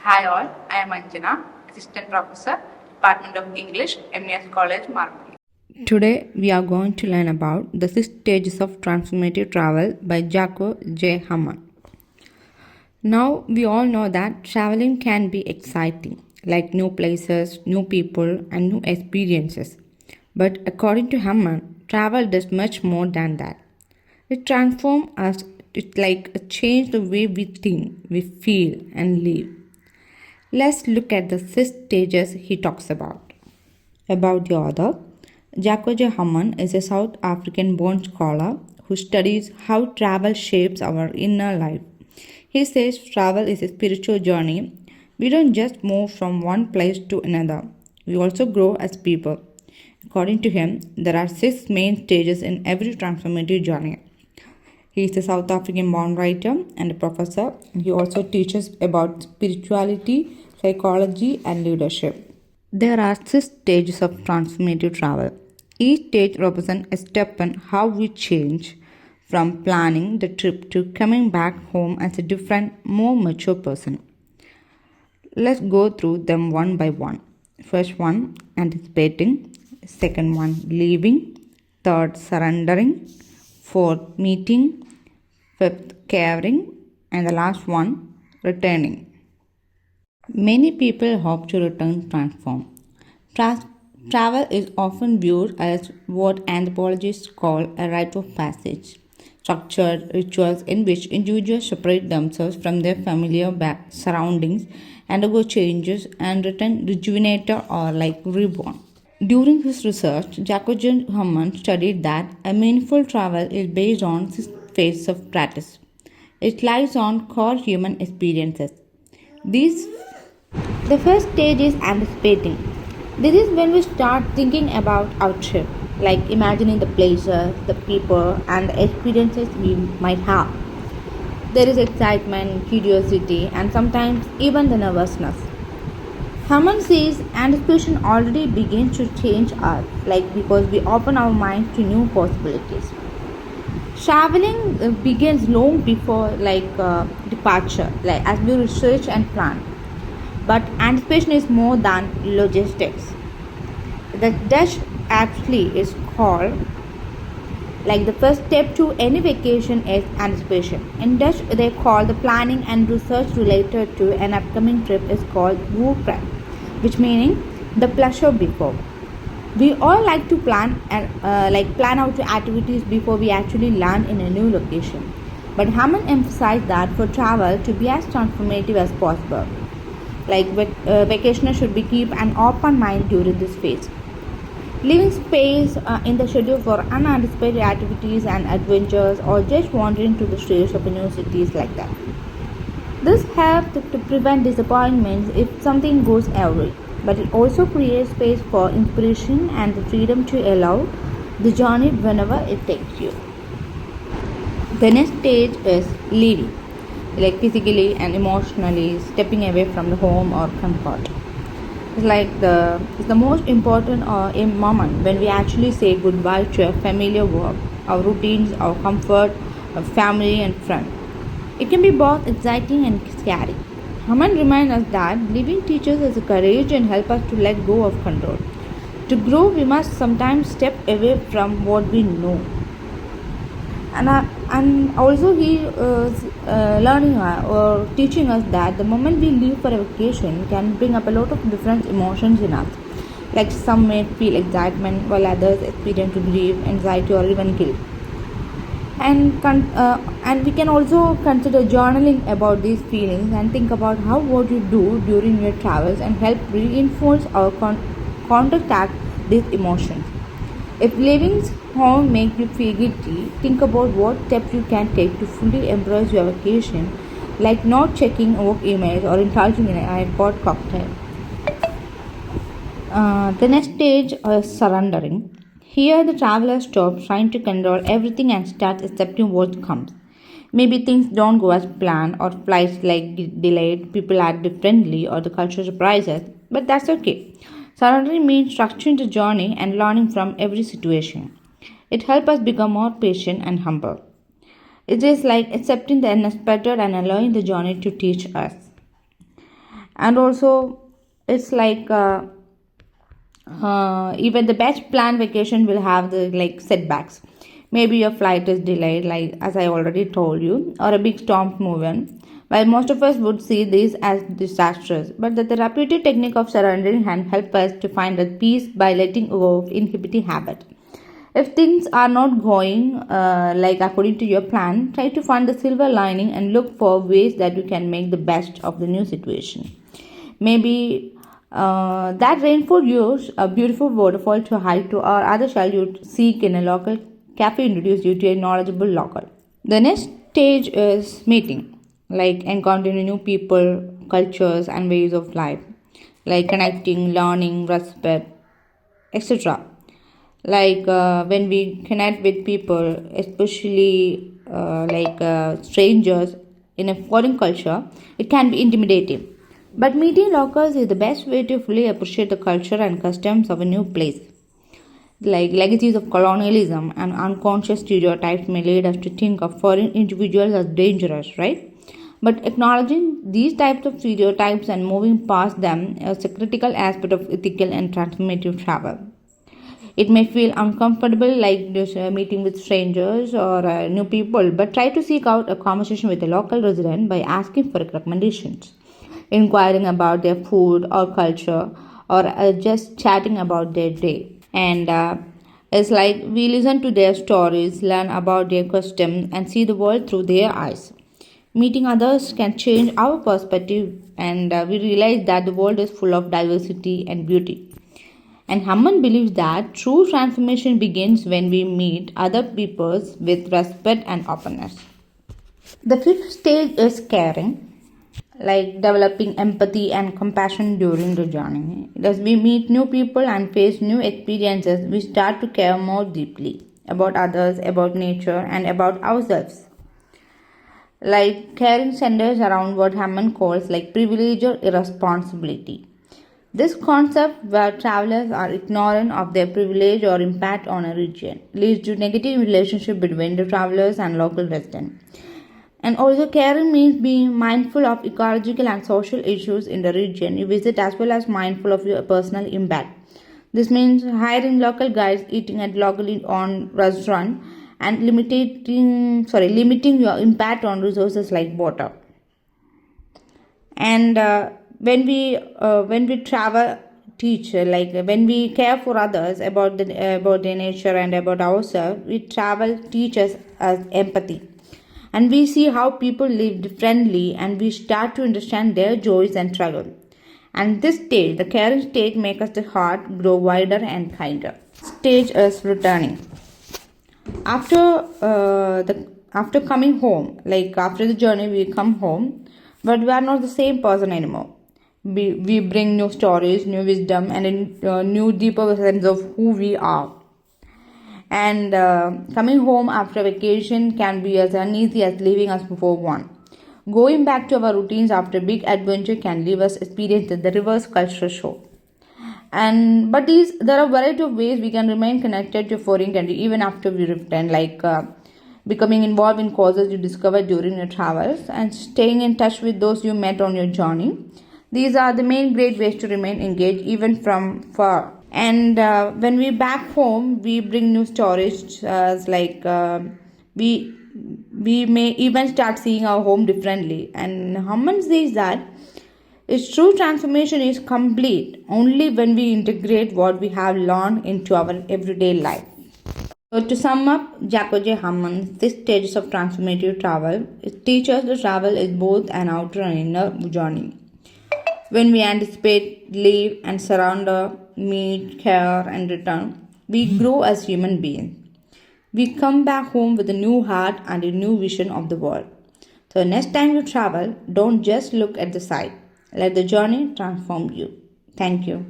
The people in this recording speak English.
Hi all, I am Anjana, Assistant Professor, Department of English, MES College, Marmari. Today, we are going to learn about the 6 stages of transformative travel by Jaco J. Hammond. Now, we all know that traveling can be exciting, like new places, new people, and new experiences. But according to Hammond, travel does much more than that. It transforms us, it like change the way we think, we feel, and live. Let's look at the 6 stages he talks about. About the author, Jaco J. Hammond is a South African born scholar who studies how travel shapes our inner life. He says travel is a spiritual journey. We don't just move from one place to another, we also grow as people. According to him, there are 6 main stages in every transformative journey. He is a South African born writer and a professor. He also teaches about spirituality, psychology, and leadership. There are 6 stages of transformative travel. Each stage represents a step in how we change from planning the trip to coming back home as a different, more mature person. Let's go through them one by one. First one, anticipating. Second one, leaving. Third, surrendering. Fourth, meeting. Fifth, caring. And the last one, returning. Many people hope to return transformed. Travel is often viewed as what anthropologists call a rite of passage, structured rituals in which individuals separate themselves from their familiar surroundings, undergo changes, and return rejuvenated or like reborn. During his research, Jacob Hammond studied that a meaningful travel is based on 6 phases of practice. It lies on core human experiences. These The first stage is anticipating. This is when we start thinking about our trip, like imagining the places, the people, and the experiences we might have. There is excitement, curiosity, and sometimes even the nervousness. Hammond says anticipation already begins to change us, like because we open our minds to new possibilities. Traveling begins long before departure, like as we research and plan. But anticipation is more than logistics. The Dutch actually is called like the first step to any vacation is anticipation. In Dutch, they call the planning and research related to an upcoming trip is called voorpret, which meaning the pleasure before. We all like to plan and plan out to activities before we actually land in a new location. But Hammond emphasized that for travel to be as transformative as possible, vacationers should be keep an open mind during this phase, leaving space in the schedule for unanticipated activities and adventures or just wandering to the streets of new cities like that. This helps to prevent disappointments if something goes awry, but it also creates space for inspiration and the freedom to allow the journey whenever it takes you. The next stage is leaving, like physically and emotionally stepping away from the home or comfort. It's the most important a moment when we actually say goodbye to a familiar work, our routines, our comfort, our family and friends. It can be both exciting and scary. Haman reminds us that living teaches us courage and help us to let go of control. To grow, we must sometimes step away from what we know. And also he is learning or teaching us that the moment we leave for a vacation can bring up a lot of different emotions in us, like some may feel excitement while others experience grief, anxiety, or even guilt. And we can also consider journaling about these feelings and think about how what you do during your travels and help reinforce or counteract these emotions. If leaving home makes you feel guilty, think about what steps you can take to fully embrace your vacation, like not checking work emails or indulging in an airport cocktail. The next stage is surrendering. Here, the traveler stops trying to control everything and starts accepting what comes. Maybe things don't go as planned, or flights get delayed, people act differently, or the culture surprises, but that's okay. Surrendering means structuring the journey and learning from every situation. It helps us become more patient and humble. It is like accepting the unexpected and allowing the journey to teach us. And also, it's like even the best planned vacation will have the like setbacks. Maybe your flight is delayed, like as I already told you, or a big storm moving. While most of us would see these as disastrous, but the therapeutic technique of surrendering can help us to find a peace by letting go of inhibiting habit. If things are not going like according to your plan, try to find the silver lining and look for ways that you can make the best of the new situation. Maybe that rainfall use a beautiful waterfall to hike to, or other shall you seek in a local cafe introduce you to a knowledgeable local. The next stage is meeting, like encountering new people, cultures, and ways of life, like connecting, learning, respect, etc. Like when we connect with people, especially strangers in a foreign culture, it can be intimidating. But meeting locals is the best way to fully appreciate the culture and customs of a new place. Like legacies of colonialism and unconscious stereotypes may lead us to think of foreign individuals as dangerous, right? But acknowledging these types of stereotypes and moving past them is a critical aspect of ethical and transformative travel. It may feel uncomfortable, like this meeting with strangers or new people, but try to seek out a conversation with a local resident by asking for recommendations, inquiring about their food or culture, or just chatting about their day. And it's like we listen to their stories, learn about their customs, and see the world through their eyes. Meeting others can change our perspective, and we realize that the world is full of diversity and beauty. And Hammond believes that true transformation begins when we meet other peoples with respect and openness. The fifth stage is caring, like developing empathy and compassion during the journey. As we meet new people and face new experiences, we start to care more deeply about others, about nature, and about ourselves. Like caring centers around what Hammond calls like privilege or irresponsibility. This concept, where travelers are ignorant of their privilege or impact on a region, leads to negative relationship between the travelers and local residents. And also, caring means being mindful of ecological and social issues in the region you visit, as well as mindful of your personal impact. This means hiring local guides, eating at locally owned restaurant, and limiting your impact on resources like water. And when we travel teach like when we care for others about their nature and about ourselves, we travel teaches us empathy, and we see how people live differently, and we start to understand their joys and struggles. And this stage, the caring stage, makes us the heart grow wider and kinder. Stage is returning after after coming home, like after the journey we come home, but we are not the same person anymore. We bring new stories, new wisdom, and a new deeper sense of who we are. And coming home after vacation can be as uneasy as leaving us before one. Going back to our routines after big adventure can leave us experience the reverse cultural shock. And but these there are a variety of ways we can remain connected to foreign country even after we return, like becoming involved in causes you discover during your travels and staying in touch with those you met on your journey. These are the main great ways to remain engaged even from far. And when we back home, we bring new stories, we we may even start seeing our home differently. And Hammond says that its true transformation is complete only when we integrate what we have learned into our everyday life. So to sum up, Jacko J. Hammond's six stages of transformative travel, it teaches the travel is both an outer and inner journey. When we anticipate, live, and surrender, meet, care, and return, we grow as human beings. We come back home with a new heart and a new vision of the world. So, next time you travel, don't just look at the sight. Let the journey transform you. Thank you.